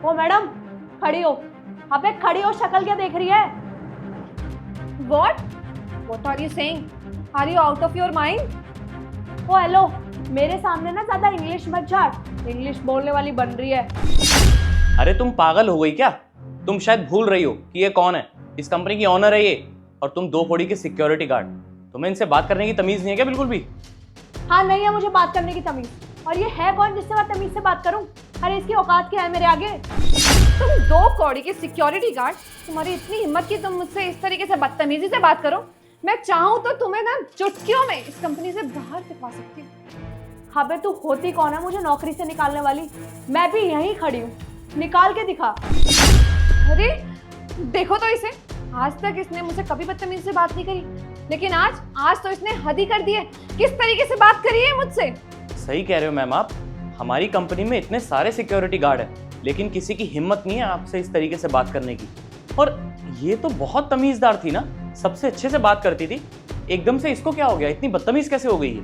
ओ madam, खड़ी हो। अबे खड़ी हो, शक्ल क्या देख रही है? What are you saying? Are you out of your mind? Oh hello, मेरे सामने ना ज्यादा इंग्लिश मत झाड़। इंग्लिश बोलने वाली बन रही है। अरे तुम पागल हो गई क्या? तुम शायद भूल रही हो कि ये कौन है। इस कंपनी की ऑनर है ये, और तुम 2 कौड़ी के सिक्योरिटी गार्ड। तुम्हें इनसे बात करने की तमीज नहीं है क्या बिल्कुल भी? हाँ, नहीं है मुझे बात करने की तमीज। और ये है कौन जिससे मैं तमीज से बात करूं? अरे इसकी औकात क्या है मेरे आगे? तुम 2 कौड़ी के सिक्योरिटी गार्ड, तुम्हारी इतनी हिम्मत कि तुम मुझसे इस तरीके से बदतमीजी से बात करो? मैं चाहूँ तो तुम्हें ना चुटकियों में इस कंपनी से बाहर फिकवा सकती हूँ। हाँ बे, तू होती कौन है मुझे नौकरी से निकालने वाली? मैं भी यहीं खड़ी हूँ, निकाल के दिखा। अरे देखो तो इसे, आज तक इसने मुझसे कभी बदतमीजी से बात नहीं करी, लेकिन आज तो इसने हद ही कर दी है। किस तरीके से बात करी है मुझसे? सही कह रहे हो मैम आप। हमारी कंपनी में इतने सारे सिक्योरिटी गार्ड हैं, लेकिन किसी की हिम्मत नहीं है आपसे इस तरीके से बात करने की। और ये तो बहुत तमीजदार थी ना, सबसे अच्छे से बात करती थी। एकदम से इसको क्या हो गया? इतनी बदतमीज कैसे हो गई है?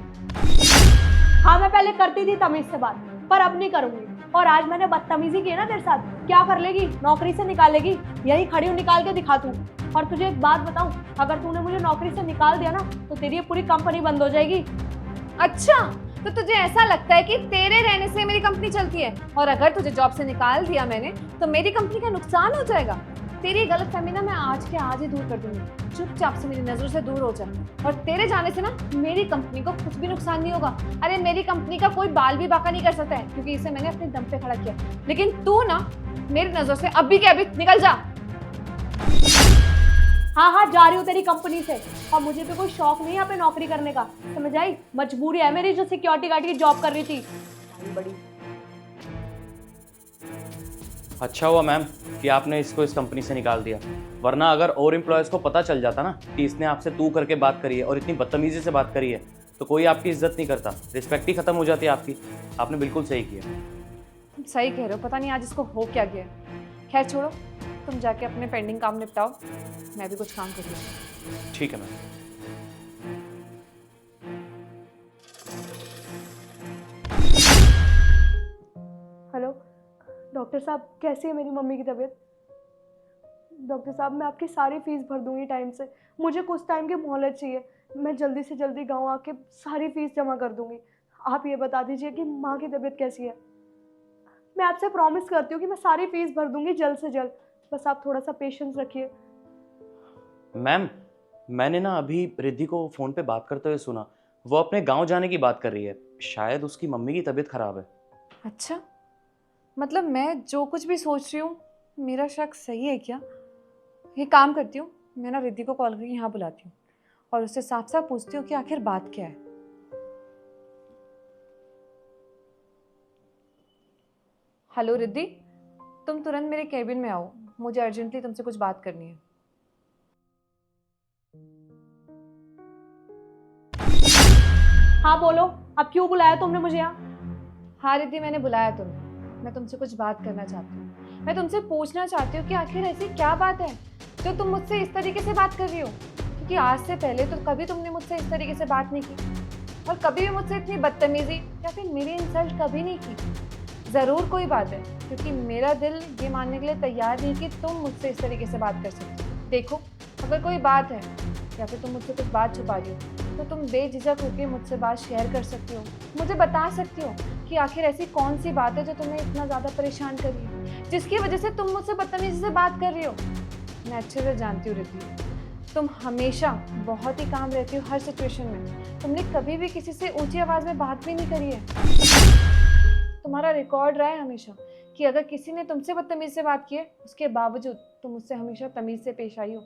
हाँ, मैं पहले करती थी तमीज से बात, पर अब नहीं करूंगी। और आज मैंने बदतमीजी की ना तेरे साथ, क्या कर लेगी? नौकरी से निकालेगी? यही खड़ी हूँ, निकाल के दिखा तू। और तुझे एक बात बताऊं, अगर तूने मुझे नौकरी से निकाल दिया ना, तो तेरी ये पूरी कंपनी बंद हो जाएगी। अच्छा, तो तुझे ऐसा लगता है कि तेरे रहने से मेरी कंपनी चलती है, और अगर तुझे जॉब से निकाल दिया मैंने तो मेरी कंपनी का नुकसान हो जाएगा? तेरी गलतफहमी ना मैं आज के आज ही दूर कर दूंगी। चुपचाप से मेरी नजरों से दूर हो जा, और तेरे जाने से ना मेरी कंपनी को कुछ भी नुकसान नहीं होगा। अरे मेरी कंपनी का कोई बाल भी बाका नहीं कर सकता है, क्योंकि इसे मैंने अपने दम पे खड़ा किया। लेकिन तू ना मेरी नजरों से अभी के अभी निकल जा। हाँ, जा रही हूँ तेरी कंपनी से। और मुझे भी कोई शौक नहीं है यहाँ पे नौकरी करने का, समझ आई? मजबूरी है मेरी, जो सिक्योरिटी गार्ड की जॉब कर रही थी। बड़ी अच्छा हुआ मैम कि आपने इसको इस कंपनी से निकाल दिया, वरना अगर और एम्प्लॉयज़ को पता चल जाता ना कि इसने आपसे तू करके बात करी है और इतनी बदतमीजी से बात करी है, तो कोई आपकी इज्जत नहीं करता, रिस्पेक्ट ही खत्म हो जाती है आपकी। आपने बिल्कुल सही किया। तुम सही कह रहे हो, पता नहीं आज इसको हो क्या गया। खैर छोड़ो, तुम जाके अपने पेंडिंग काम निपटाओ, मैं भी कुछ काम कर लूँ। ठीक है मैम। हेलो डॉक्टर साहब, कैसी है मेरी मम्मी की तबीयत? डॉक्टर साहब, मैं आपकी सारी फीस भर दूंगी टाइम से। मुझे कुछ टाइम की मोहलत चाहिए। मैं जल्दी से जल्दी गांव आके सारी फीस जमा कर दूंगी। आप ये बता दीजिए कि माँ की तबीयत कैसी है। मैं आपसे प्रॉमिस करती हूँ कि मैं सारी फीस भर दूंगी जल्द से जल्द। बस आप थोड़ा सा पेशेंस रखिए। मैम, मैंने ना अभी रिद्धि को फ़ोन पे बात करते हुए सुना, वो अपने गांव जाने की बात कर रही है। शायद उसकी मम्मी की तबीयत ख़राब है। अच्छा, मतलब मैं जो कुछ भी सोच रही हूँ मेरा शक सही है क्या? ये काम करती हूँ, मैं ना रिद्धि को कॉल करके यहाँ बुलाती हूँ और उससे साफ साफ पूछती हूँ कि आखिर बात क्या है। हेलो रिद्धि, तुम तुरंत मेरे केबिन में आओ, मुझे अर्जेंटली तुमसे कुछ बात करनी है। हाँ बोलो, अब क्यों बुलाया तुमने मुझे यहाँ? हाँ रिद्धि, मैंने बुलाया तुम्हें। मैं तुमसे कुछ बात करना चाहती हूँ। मैं तुमसे पूछना चाहती हूँ कि आखिर ऐसी क्या बात है जो तुम मुझसे इस तरीके से बात कर रही हो? क्योंकि आज से पहले तो कभी तुमने मुझसे इस तरीके से बात नहीं की, और कभी भी मुझसे इतनी बदतमीजी या फिर मेरी इंसल्ट कभी नहीं की। ज़रूर कोई बात है, क्योंकि मेरा दिल ये मानने के लिए तैयार नहीं कि तुम मुझसे इस तरीके से बात कर सकते हो। देखो, अगर कोई बात है या फिर तुम मुझसे कुछ बात छुपा रही हो, तो तुम बेझिझक होकर मुझसे बात शेयर कर सकती हो। मुझे बता सकती हो कि आखिर ऐसी कौन सी बात है जो तुम्हें इतना ज़्यादा परेशान कर रही है, जिसकी वजह से तुम मुझसे बदतमीजी से बात कर रही हो। मैं अच्छे से जानती हूँ रिद्धि, तुम हमेशा बहुत ही काम रहती हो हर सिचुएशन में। तुमने कभी भी किसी से ऊंची आवाज़ में बात भी नहीं करी है। तुम्हारा रिकॉर्ड रहा है हमेशा कि अगर किसी ने तुमसे बदतमीजी से बात की है, उसके बावजूद तुम मुझसे हमेशा तमीज़ से पेश आई हो।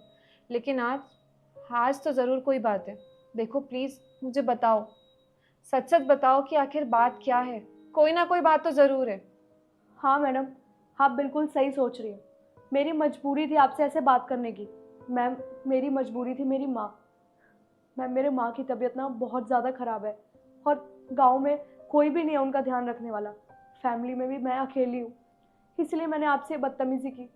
लेकिन आज तो ज़रूर कोई बात है। देखो प्लीज़ मुझे बताओ, सच सच बताओ कि आखिर बात क्या है। कोई ना कोई बात तो ज़रूर है। हाँ मैडम, आप बिल्कुल सही सोच रही हैं। मेरी मजबूरी थी आपसे ऐसे बात करने की। मैम, मेरी मजबूरी थी मेरी माँ। मैम, मेरे माँ की तबीयत ना बहुत ज़्यादा ख़राब है, और गांव में कोई भी नहीं है उनका ध्यान रखने वाला। फैमिली में भी मैं अकेली हूँ, इसलिए मैंने आपसे बदतमीज़ी की।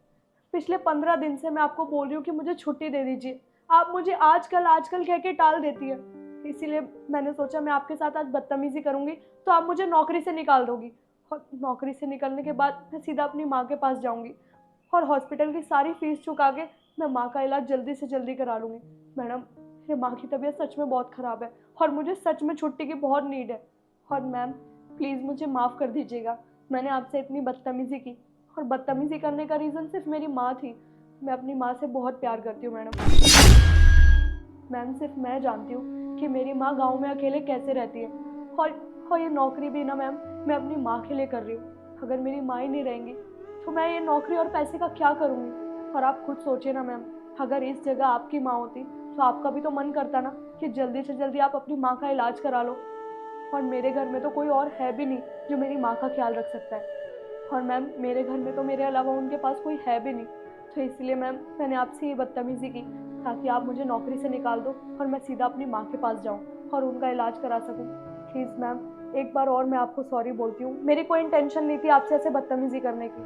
पिछले 15 दिन से मैं आपको बोल रही हूँ कि मुझे छुट्टी दे दीजिए। आप मुझे आजकल कह के टाल देती है। इसीलिए मैंने सोचा मैं आपके साथ आज बदतमीज़ी करूँगी तो आप मुझे नौकरी से निकाल दोगी, और नौकरी से निकलने के बाद मैं सीधा अपनी माँ के पास जाऊँगी और हॉस्पिटल की सारी फीस चुका के मैं माँ का इलाज जल्दी से जल्दी करा लूँगी। मैडम, मेरी माँ की तबीयत सच में बहुत ख़राब है और मुझे सच में छुट्टी की बहुत नीड है। और मैम, प्लीज़ मुझे माफ़ कर दीजिएगा, मैंने आपसे इतनी बदतमीज़ी की, और बदतमीज़ी करने का रीज़न सिर्फ मेरी माँ थी। मैं अपनी माँ से बहुत प्यार करती हूँ मैडम। मैम, सिर्फ मैं जानती हूँ कि मेरी माँ गाँव में अकेले कैसे रहती है। और ये नौकरी भी ना मैम, मैं अपनी माँ के लिए कर रही हूँ। अगर मेरी माँ ही नहीं रहेंगी तो मैं ये नौकरी और पैसे का क्या करूँगी। और आप खुद सोचिए ना मैम, अगर इस जगह आपकी माँ होती तो आपका भी तो मन करता ना कि जल्दी से जल्दी आप अपनी माँ का इलाज करा लो। और मेरे घर में तो कोई और है भी नहीं जो मेरी माँ का ख्याल रख सकता है। और मैम, मेरे घर में तो मेरे अलावा उनके पास कोई है भी नहीं। तो इसलिए मैम, मैंने आपसे ये बदतमीज़ी की ताकि आप मुझे नौकरी से निकाल दो और मैं सीधा अपनी माँ के पास जाऊँ और उनका इलाज करा सकूँ। प्लीज़ मैम, एक बार और मैं आपको सॉरी बोलती हूँ। मेरी कोई इंटेंशन नहीं थी आपसे ऐसे बदतमीज़ी करने की।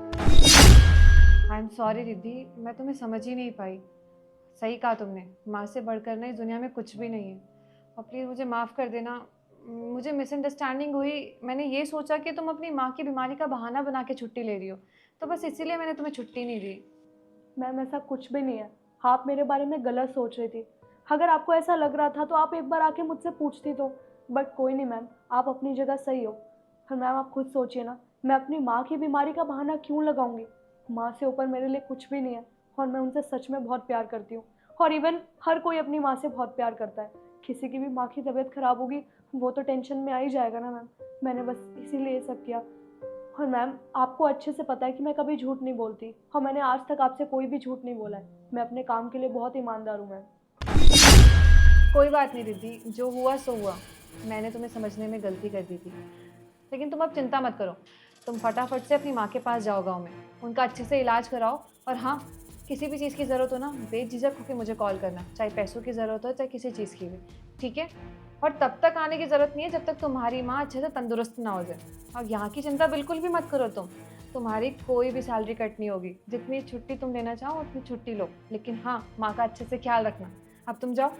आई एम सॉरी रिद्धि, मैं तुम्हें समझ ही नहीं पाई। सही कहा तुमने, माँ से बढ़कर ना इस दुनिया में कुछ भी नहीं है। और प्लीज़ मुझे माफ़ कर देना, मुझे मिसअंडरस्टैंडिंग हुई। मैंने ये सोचा कि तुम अपनी माँ की बीमारी का बहाना बना के छुट्टी ले रही हो, तो बस इसीलिए मैंने तुम्हें छुट्टी नहीं दी। मैम, ऐसा कुछ भी नहीं है, आप मेरे बारे में गलत सोच रही थी। अगर आपको ऐसा लग रहा था तो आप एक बार आके मुझसे पूछती तो। बट कोई नहीं मैम, आप अपनी जगह सही हो। और मैम, आप खुद सोचिए ना, मैं अपनी माँ की बीमारी का बहाना क्यों लगाऊंगी। माँ से ऊपर मेरे लिए कुछ भी नहीं है और मैं उनसे सच में बहुत प्यार करती हूँ। और इवन हर कोई अपनी माँ से बहुत प्यार करता है। किसी की भी माँ की तबीयत खराब होगी वो तो टेंशन में आ ही जाएगा ना मैम। मैंने बस इसीलिए ये सब किया। और मैम, आपको अच्छे से पता है कि मैं कभी झूठ नहीं बोलती और मैंने आज तक आपसे कोई भी झूठ नहीं बोला है। मैं अपने काम के लिए बहुत ईमानदार हूँ मैम। कोई बात नहीं रिद्धि, जो हुआ सो हुआ। मैंने तुम्हें समझने में गलती कर दी थी, लेकिन तुम अब चिंता मत करो। तुम फटाफट से अपनी माँ के पास जाओ गाँव में, उनका अच्छे से इलाज कराओ। और हाँ, किसी भी चीज़ की ज़रूरत हो ना, बेझिझक होकर मुझे कॉल करना, चाहे पैसों की ज़रूरत हो चाहे किसी चीज़ की भी, ठीक है। और तब तक आने की ज़रूरत नहीं है जब तक तुम्हारी माँ अच्छे से तंदुरुस्त ना हो जाए। और यहाँ की चिंता बिल्कुल भी मत करो तुम, तुम्हारी कोई भी सैलरी कट नहीं होगी। जितनी छुट्टी तुम लेना चाहो उतनी छुट्टी लो, लेकिन हाँ, माँ का अच्छे से ख्याल रखना। अब तुम जाओ।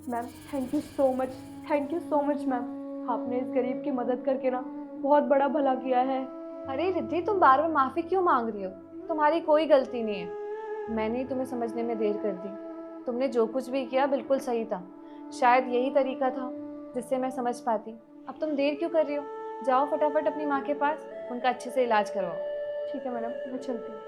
Ma'am, thank you so much, thank you so much ma'am. आपने इस गरीब की मदद करके ना बहुत बड़ा भला किया है। अरे रिद्धि, तुम बार बार माफ़ी क्यों मांग रही हो? तुम्हारी कोई गलती नहीं है, मैंने ही तुम्हें समझने में देर कर दी। तुमने जो कुछ भी किया बिल्कुल सही था, शायद यही तरीका था जिससे मैं समझ पाती। अब तुम देर क्यों कर रही हो? जाओ फटाफट अपनी माँ के पास, उनका अच्छे से इलाज करवाओ। ठीक है मैडम, मैं चलती हूँ।